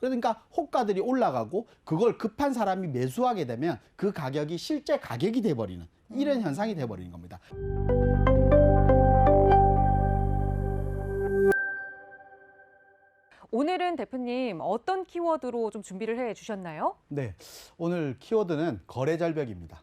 그러니까 호가들이 올라가고 그걸 급한 사람이 매수하게 되면 그 가격이 실제 가격이 돼버리는 이런 현상이 돼버리는 겁니다. 오늘은 대표님 어떤 키워드로 좀 준비를 해 주셨나요? 네, 오늘 키워드는 거래 절벽입니다.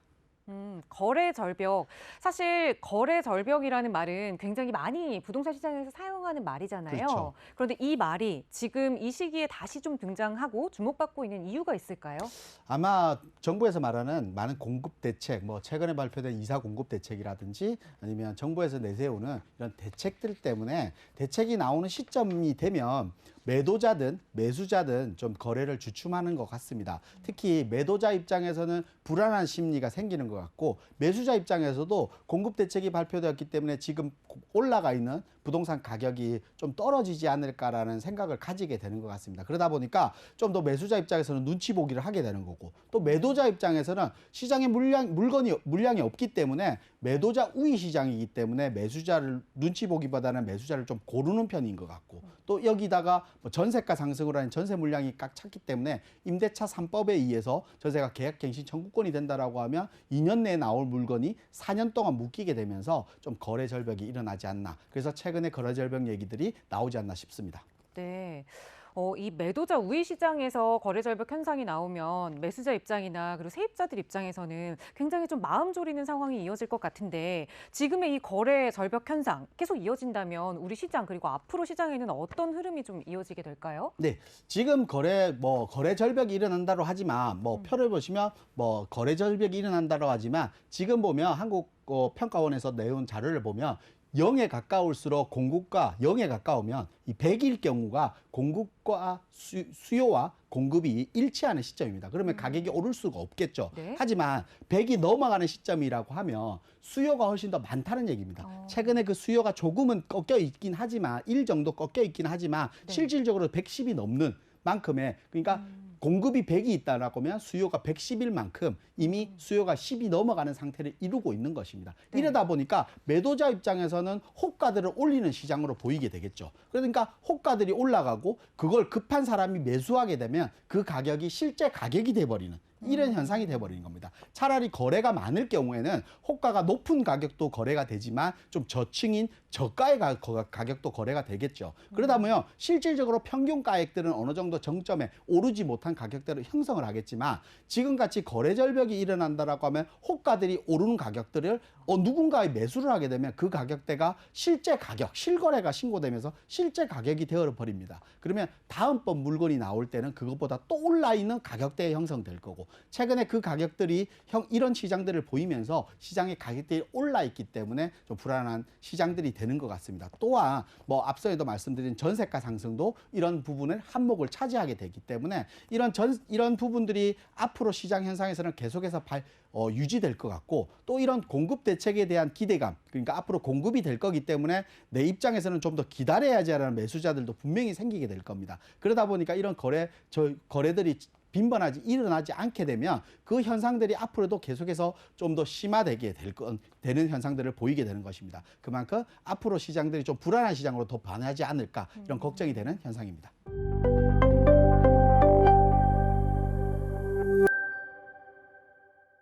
거래 절벽. 사실 거래 절벽이라는 말은 굉장히 많이 부동산 시장에서 사용하는 말이잖아요. 그렇죠. 그런데 이 말이 지금 이 시기에 다시 좀 등장하고 주목받고 있는 이유가 있을까요? 아마 정부에서 말하는 많은 공급 대책, 뭐 최근에 발표된 이사 공급 대책이라든지 아니면 정부에서 내세우는 이런 대책들 때문에 대책이 나오는 시점이 되면 매도자든 매수자든 좀 거래를 주춤하는 것 같습니다. 특히 매도자 입장에서는 불안한 심리가 생기는 것 같고 매수자 입장에서도 공급 대책이 발표되었기 때문에 지금 올라가 있는 부동산 가격이 좀 떨어지지 않을까라는 생각을 가지게 되는 것 같습니다. 그러다 보니까 좀 더 매수자 입장에서는 눈치 보기를 하게 되는 거고 또 매도자 입장에서는 시장에 물량이 없기 때문에 매도자 우위 시장이기 때문에 매수자를 눈치 보기보다는 매수자를 좀 고르는 편인 것 같고 또 여기다가 뭐 전세가 상승으로 하는 전세 물량이 꽉 찼기 때문에 임대차 3법에 의해서 전세가 계약갱신 청구권이 된다라고 하면 2년 내에 나올 물건이 4년 동안 묶이게 되면서 좀 거래 절벽이 일어나지 않나. 그래서 최근에 거래 절벽 얘기들이 나오지 않나 싶습니다. 네. 이 매도자 우위 시장에서 거래 절벽 현상이 나오면 매수자 입장이나 그리고 세입자들 입장에서는 굉장히 좀 마음 졸이는 상황이 이어질 것 같은데 지금의 이 거래 절벽 현상 계속 이어진다면 우리 시장 그리고 앞으로 시장에는 어떤 흐름이 좀 이어지게 될까요? 네, 지금 거래 절벽이 일어난다고 하지만 표를 보시면 거래 절벽이 일어난다고 하지만 지금 보면 한국 평가원에서 내온 자료를 보면 0에 가까울수록 공급과 0에 가까우면 이 100일 경우가 공급과 수요와 공급이 일치하는 시점입니다. 그러면 가격이 오를 수가 없겠죠. 네. 하지만 100이 넘어가는 시점이라고 하면 수요가 훨씬 더 많다는 얘기입니다. 최근에 그 수요가 조금은 꺾여 있긴 하지만 1 정도 꺾여 있긴 하지만 네. 실질적으로 110이 넘는 만큼의 그러니까 공급이 100이 있다라고 하면 수요가 110일 만큼 이미 수요가 10이 넘어가는 상태를 이루고 있는 것입니다. 네. 이러다 보니까 매도자 입장에서는 호가들을 올리는 시장으로 보이게 되겠죠. 그러니까 호가들이 올라가고 그걸 급한 사람이 매수하게 되면 그 가격이 실제 가격이 돼버리는 이런 현상이 돼버리는 겁니다. 차라리 거래가 많을 경우에는 호가가 높은 가격도 거래가 되지만 좀 저층인 저가의 가격도 거래가 되겠죠. 그러다 보면 실질적으로 평균 가액들은 어느 정도 정점에 오르지 못한 가격대로 형성을 하겠지만 지금같이 거래 절벽이 일어난다라고 하면 호가들이 오르는 가격들을 누군가의 매수를 하게 되면 그 가격대가 실제 가격, 실거래가 신고되면서 실제 가격이 되어버립니다. 그러면 다음번 물건이 나올 때는 그것보다 또 올라있는 가격대에 형성될 거고 최근에 그 가격들이 이런 시장들을 보이면서 시장의 가격들이 올라 있기 때문에 좀 불안한 시장들이 되는 것 같습니다. 또한 앞서에도 말씀드린 전세가 상승도 이런 부분을 한몫을 차지하게 되기 때문에 이런 부분들이 앞으로 시장 현상에서는 계속해서 유지될 것 같고 또 이런 공급 대책에 대한 기대감 그러니까 앞으로 공급이 될 거기 때문에 내 입장에서는 좀 더 기다려야지라는 매수자들도 분명히 생기게 될 겁니다. 그러다 보니까 이런 거래들이 빈번하지 일어나지 않게 되면 그 현상들이 앞으로도 계속해서 좀 더 심화되게 되는 현상들을 보이게 되는 것입니다. 그만큼 앞으로 시장들이 좀 불안한 시장으로 더 변하지 않을까 이런 걱정이 되는 현상입니다.